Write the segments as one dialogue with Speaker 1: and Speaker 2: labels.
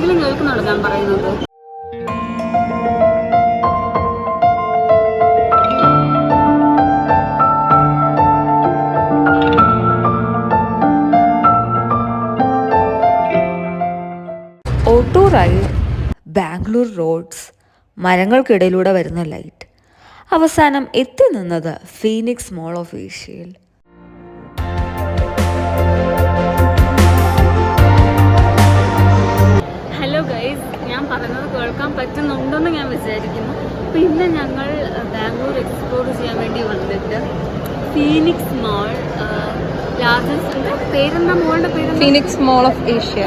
Speaker 1: ആരെങ്കിലും കേൾക്കുന്നുണ്ടോ ഞാൻ പറയുന്നത്?
Speaker 2: ഓട്ടോ റൈഡ്, ബാംഗ്ലൂർ റോഡ്സ്, മരങ്ങൾക്കിടയിലൂടെ വരുന്ന ലൈറ്റ്, അവസാനം എത്തി നിന്നത് ഫീനിക്സ് മോൾ ഓഫ് ഏഷ്യയിൽ.
Speaker 1: ഹലോ ഗൈസ്, ഞാൻ പറയുന്നത് കേൾക്കാൻ പറ്റുന്നുണ്ടെന്ന് ഞാൻ വിചാരിക്കുന്നു. പിന്നെ ഞങ്ങൾ ബാംഗ്ലൂർ എക്സ്പ്ലോർ ചെയ്യാൻ വേണ്ടി വന്നിട്ട് ഫീനിക്സ് മോൾ, ലാർജസ്റ്റ് പേരെന്താ മോളുടെ പേര്?
Speaker 3: Phoenix mall of Asia.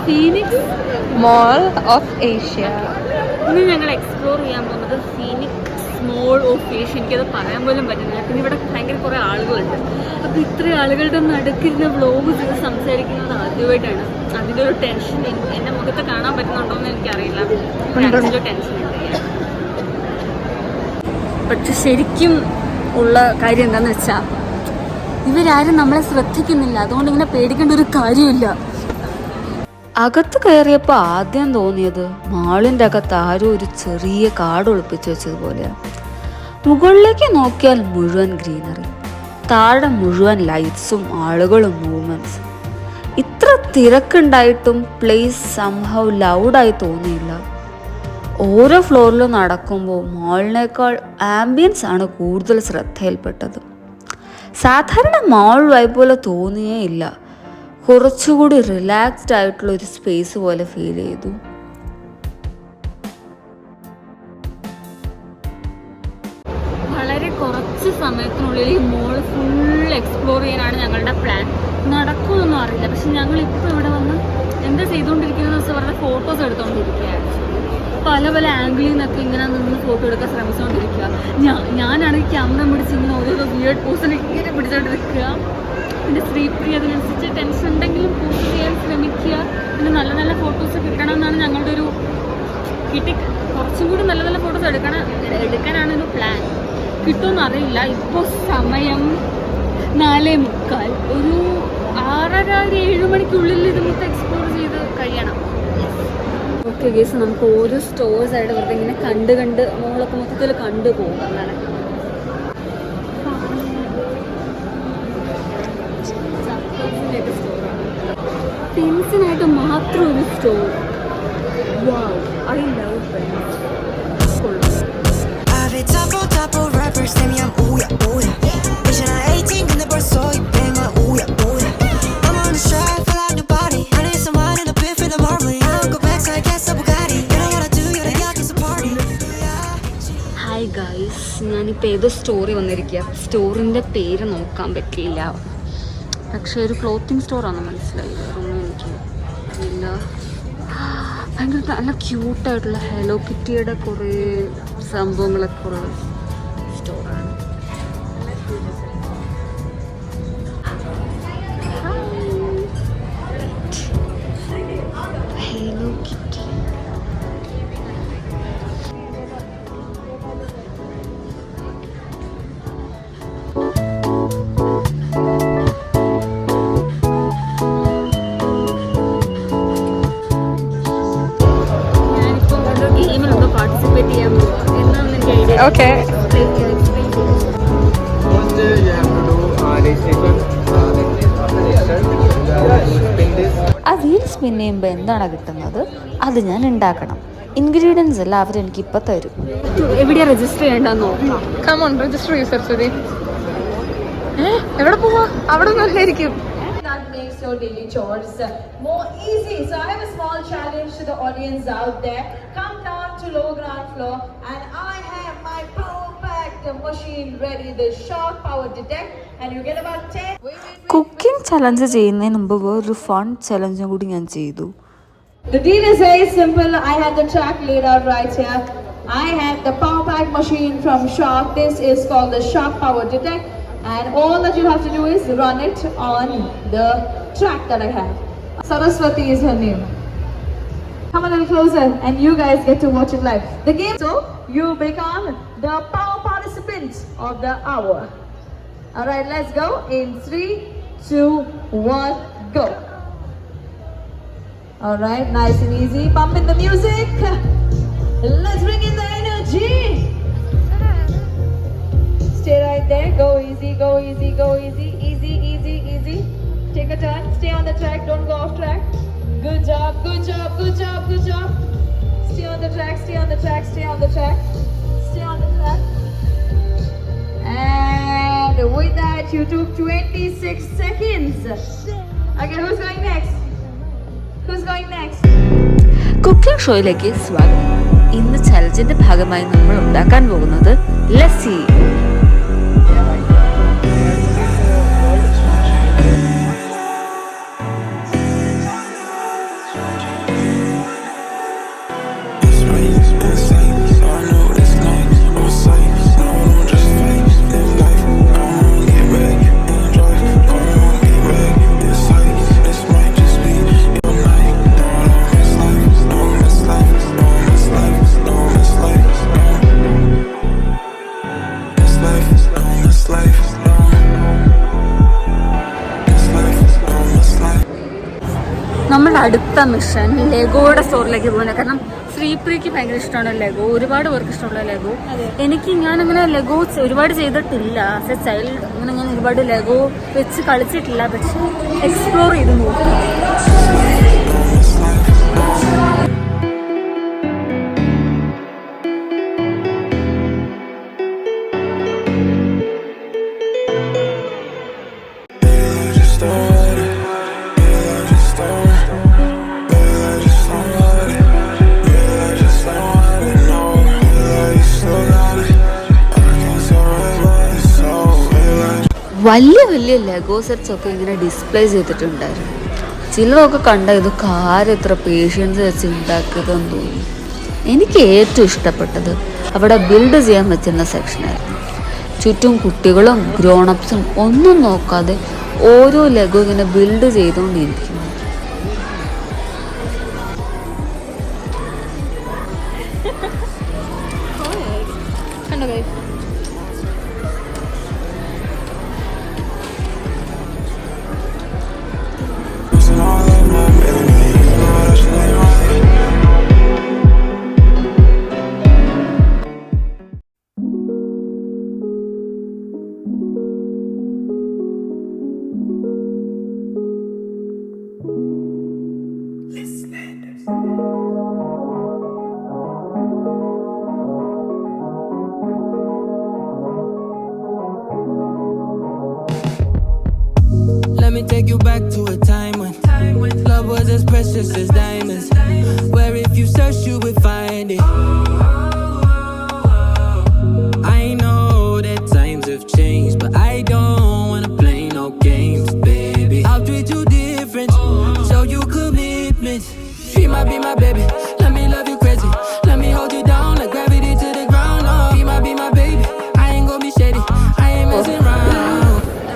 Speaker 1: Phoenix
Speaker 3: mall of Asia.
Speaker 1: ഇന്ന് ഞങ്ങൾ എക്സ്പ്ലോർ ചെയ്യാൻ പോകുന്നത് ഫീനിക്സ് മോൾ ഓഫ് ഏഷ്യ. എനിക്കത് പറയാൻ പോലും പറ്റുന്നില്ല. പിന്നെ ഇവിടെ ഭയങ്കര കുറേ ആളുകളുണ്ട്. അപ്പോൾ ഇത്രയും ആളുകളുടെ നടുക്കിരുന്ന് വ്ലോഗ് ചെയ്ത് സംസാരിക്കുന്നത് ആദ്യമായിട്ടാണ്. അതിൻ്റെ ഒരു ടെൻഷൻ എൻ്റെ മുഖത്ത് കാണാൻ പറ്റുന്നുണ്ടോ എന്ന് എനിക്കറിയില്ല. ടെൻഷൻ ഉണ്ട്. പക്ഷെ ശരിക്കും ഉള്ള കാര്യം എന്താണെന്ന് വെച്ചാൽ ഇവരാരും നമ്മളെ ശ്രദ്ധിക്കുന്നില്ല. അതുകൊണ്ട് ഇങ്ങനെ പേടിക്കേണ്ട ഒരു കാര്യമില്ല.
Speaker 2: അകത്ത് കയറിയപ്പോൾ ആദ്യം തോന്നിയത് മാളിൻ്റെ അകത്ത് ആരോ ഒരു ചെറിയ കാട് ഒളിപ്പിച്ച് വെച്ചതുപോലെയാണ്. മുകളിലേക്ക് നോക്കിയാൽ മുഴുവൻ ഗ്രീനറി, താഴെ മുഴുവൻ ലൈറ്റ്സും ആളുകളും മൂവ്മെൻറ്റ്സും. ഇത്ര തിരക്കുണ്ടായിട്ടും പ്ലേസ് സംഹൗ ലൗഡായി തോന്നിയില്ല. ഓരോ ഫ്ലോറിലും നടക്കുമ്പോൾ മാളിനേക്കാൾ ആംബിയൻസ് ആണ് കൂടുതൽ ശ്രദ്ധയിൽപ്പെട്ടത്. സാധാരണ മാൾ വൈബ് പോലെ തോന്നിയേ ഇല്ല. കുറച്ചുകൂടി റിലാക്സ്ഡ് ആയിട്ടുള്ള ഒരു സ്പേസ് പോലെ ഫീൽ ചെയ്തു.
Speaker 1: വളരെ കുറച്ച് സമയത്തിനുള്ളിൽ ഈ മോൾ ഫുൾ എക്സ്പ്ലോർ ചെയ്യാനാണ് ഞങ്ങളുടെ പ്ലാൻ. നടക്കുമെന്നൊന്നും അറിയില്ല. പക്ഷെ ഞങ്ങളിപ്പോൾ ഇവിടെ വന്ന് എന്താ ചെയ്തുകൊണ്ടിരിക്കുന്നതെന്ന് വെച്ചാൽ വെറുതെ ഫോട്ടോസ് എടുത്തുകൊണ്ടിരിക്കുകയാണ്. പല പല ആംഗിളിൽ നിന്നൊക്കെ ഇങ്ങനെ നിന്ന് ഫോട്ടോ എടുക്കാൻ ശ്രമിച്ചുകൊണ്ടിരിക്കുക. ഞാനാണെങ്കിൽ ക്യാമറ പിടിച്ച് ഇങ്ങനെ ഓരോരോ വിയേർഡ് പോസിൽ ഇങ്ങനെ പിടിച്ചുകൊണ്ടിരിക്കുക. പിന്നെ ശ്രീപ്രിയ അതിനനുസരിച്ച് ടെൻഷൻ ഉണ്ടെങ്കിലും പോസ്റ്റ് ചെയ്യാൻ ശ്രമിക്കുക. പിന്നെ നല്ല നല്ല ഫോട്ടോസ് കിട്ടണം എന്നാണ് ഞങ്ങളുടെ ഒരു കുറച്ചും കൂടി നല്ല നല്ല ഫോട്ടോസ് എടുക്കാനാണ് ഒരു പ്ലാൻ. കിട്ടുമെന്ന് അറിയില്ല. ഇപ്പോൾ സമയം 4:45. ഒരു 6:30-7 മണിക്കുള്ളിൽ ഇത് മൊത്തം എക്സ്പ്ലോർ ചെയ്ത് കഴിയണം. ഓക്കെ ഗേസ്, നമുക്ക് ഓരോ സ്റ്റോഴ്സ് ആയിട്ട് വെറുതെ ഇങ്ങനെ കണ്ട് മോളൊക്കെ മൊത്തത്തിൽ കണ്ടു പോകും. അങ്ങനെ പെൻസിനായിട്ട് മാത്രം ഒരു store. Wow, I love pens. Hi guys, ഞാനിപ്പോൾ ഏതോ സ്റ്റോറി വന്നിരിക്കുക. സ്റ്റോറിൻ്റെ പേര് നോക്കാൻ പറ്റിയില്ല. പക്ഷേ ഒരു ക്ലോത്തിങ് സ്റ്റോറാണെന്ന് മനസ്സിലായി. വേറൊന്നും എനിക്ക് ഇല്ല. ഭയങ്കര നല്ല ക്യൂട്ടായിട്ടുള്ള ഹലോ കിറ്റിയുടെ കുറേ സംഭവങ്ങളൊക്കെ ഉള്ള സ്റ്റോറാണ്. Hello Kitty.
Speaker 3: Okay.
Speaker 2: ആ വീൽ സ്പിൻ ചെയ്യുമ്പോൾ എന്താണ് കിട്ടുന്നത് അത് ഞാൻ ഉണ്ടാക്കണം. ഇൻഗ്രീഡിയൻസ് എല്ലാം അവരെനിക്ക് ഇപ്പം തരും.
Speaker 1: എവിടെയാ രജിസ്റ്റർ ചെയ്യേണ്ടെന്ന് നോക്കാം.
Speaker 3: Come on, register yourself, Sudhi. എവിടെ പോവാ? അവിടെ നല്ലായിരിക്കും.
Speaker 4: That makes your daily chores more easy. So I have a small challenge to the audience out there. Come down to lower ground floor and I have my power packed machine ready, the shock power detect, and you get about 10.
Speaker 2: Cooking challenge ചെയ്യുന്നതിന് മുമ്പ് വേറൊരു fun ചലഞ്ചും കൂടി ഞാൻ ചെയ്തു.
Speaker 4: The deal is very simple. I have the track laid out right here. I have the power pack machine from Shock. This is called the Shock Power Detect, and all that you have to do is run it on the track that I have. Saraswati is her name. Come a little closer and you guys get to watch it live. The game, so you become the power participants of the hour. Alright, let's go in 3, 2, 1, go. Alright, nice and easy. Pump in the music. Let's bring in the energy. Stay right there. Go easy, go easy, go easy. Easy, easy, easy. Take a turn. Stay on the track. Don't go off track. Good job, good job, good job, good job. Stay on the track, stay on the track, stay on the track. Stay on the track. And with that, you took 26 seconds. Okay, who's going next? Who's going next?
Speaker 2: Cooking ഷോയിലേക്ക് സ്വാഗതം. ഇന്ന് ചലഞ്ചിന്റെ ഭാഗമായി നമ്മൾ ഉണ്ടാക്കാൻ പോകുന്നത് ലസ്സി. നമ്മുടെ അടുത്ത mission ലെഗോയുടെ സ്റ്റോറിലേക്ക് പോകുന്നത്. കാരണം ശ്രീപ്രിയക്ക് ഭയങ്കര ഇഷ്ടമാണ് ലെഗോ, ഒരുപാട് പേർക്ക് ഇഷ്ടമുള്ള ലെഗോ. ഞാനങ്ങനെ ലെഗോ ഒരുപാട് ചെയ്തിട്ടില്ല. ആസ് എ ചൈൽഡ് അങ്ങനെ ഞാൻ ഒരുപാട് ലെഗോ വെച്ച് കളിച്ചിട്ടില്ല. പക്ഷെ എക്സ്പ്ലോർ ചെയ്ത് നോക്കും. വലിയ വലിയ ലെഗോ സെറ്റ്സ് ഒക്കെ ഇങ്ങനെ ഡിസ്പ്ലേ ചെയ്തിട്ടുണ്ടായിരുന്നു. ചിലതൊക്കെ കണ്ട ഇതൊക്കെ ആരും ഇത്ര പേഷ്യൻസ് വെച്ച് ഉണ്ടാക്കിയതെന്ന് തോന്നി. എനിക്ക് ഏറ്റവും ഇഷ്ടപ്പെട്ടത് അവിടെ ബിൽഡ് ചെയ്യാൻ പറ്റുന്ന സെക്ഷനായിരുന്നു. ചുറ്റും കുട്ടികളും ഗ്രോണപ്സും ഒന്നും നോക്കാതെ ഓരോ ലെഗോ ഇങ്ങനെ ബിൽഡ് ചെയ്തുകൊണ്ടിരിക്കുന്നു.
Speaker 5: Let me take you back to a time when love was as precious as diamonds, where if you search you would find it. I know that times have changed, but I don't wanna play no games, baby. I'll treat you different, show you commitment. She might be my baby, let me love you crazy, let me hold you down like gravity to the ground. Oh, be my baby, I ain't gonna be shady, I ain't messing around.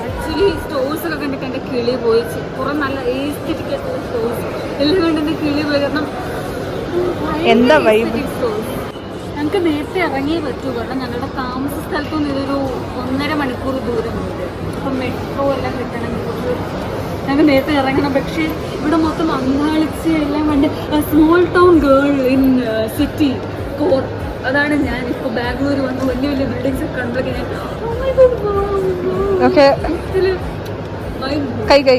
Speaker 1: Actually stores ഒക്കെ കണ്ടിട്ട് എൻ്റെ കിളി പോയി. കുറെ നല്ല aesthetic ആയിട്ടുള്ള stores എല്ലാം കണ്ട് എൻ്റെ കിളി പോയി. കാരണം
Speaker 3: എന്താ വൈബ്.
Speaker 1: ഞങ്ങൾക്ക് നേരത്തെ ഇറങ്ങിയേ പറ്റൂ. കാരണം ഞങ്ങളുടെ താമസ സ്ഥലത്തു നിന്ന് ഇതൊരു 1.5 മണിക്കൂർ ദൂരമുണ്ട്. അപ്പം മെട്രോ എല്ലാം കിട്ടണമെങ്കിൽ ഞങ്ങൾക്ക് നേരത്തെ ഇറങ്ങണം. പക്ഷേ ഇവിടെ മൊത്തം അന്താളിച്ച് എല്ലാം കണ്ട് small town girl in city core. അതാണ് ഞാൻ ഇപ്പോൾ ബാംഗ്ലൂർ വന്ന് വലിയ വലിയ ബിൽഡിങ്സ് ഒക്കെ കണ്ടൊക്കെ ഞാൻ
Speaker 3: ഓക്കെ കൈ